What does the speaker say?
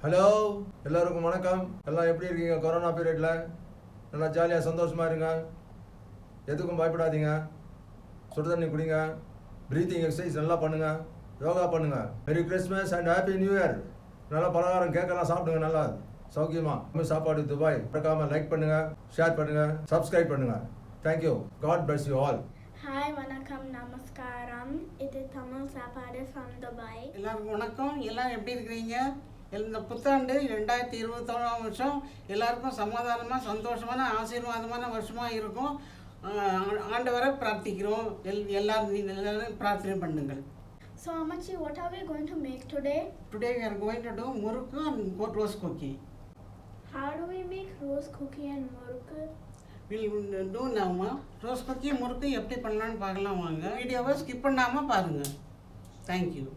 Hello எல்லாருக்கும் வணக்கம். எல்லாம் எப்படி இருக்கீங்க? கொரோனா பீரியடில் நல்லா ஜாலியாக சந்தோஷமாக இருங்க. எதுக்கும் பயப்படாதீங்க. சுடு தண்ணி குடிங்க. ப்ரீத்திங் எக்ஸசைஸ் நல்லா பண்ணுங்கள். யோகா பண்ணுங்கள். மெரி Christmas and happy new year. நல்லா பலகாரம் கேக்கெல்லாம் சாப்பிடுங்க. நல்லா சௌக்கியமாக சாப்பாடு துபாய். மறக்காமல் லைக் பண்ணுங்கள், ஷேர் பண்ணுங்கள், சப்ஸ்கிரைப் பண்ணுங்கள். Thank you. God bless you all. Hi, வணக்கம், நமஸ்காரம். இது தமிழ் சாப்பாடு from Dubai. எல்லாருக்கும் வணக்கம். எல்லாம் எப்படி இருக்கிறீங்க? இந்த புத்தாண்டு 2021 வருஷம் எல்லாருக்கும் சமாதானமாக சந்தோஷமான ஆசீர்வாதமான வருஷமாக இருக்கும். ஆண்டவரை பிரார்த்திக்கிறோம். எல்லாரும் பிரார்த்தனை பண்ணுங்கள். So Amachi, what are we going to make today? Today we are going to do murukku and rose cookie. How do we make rose cookie and murukku? We'll do now. Rose cookie murukku எப்படி பண்ணலாம்னு பார்க்கலாம் வாங்க. வீடியோவை skip பண்ணாமல் பாருங்கள். Thank you.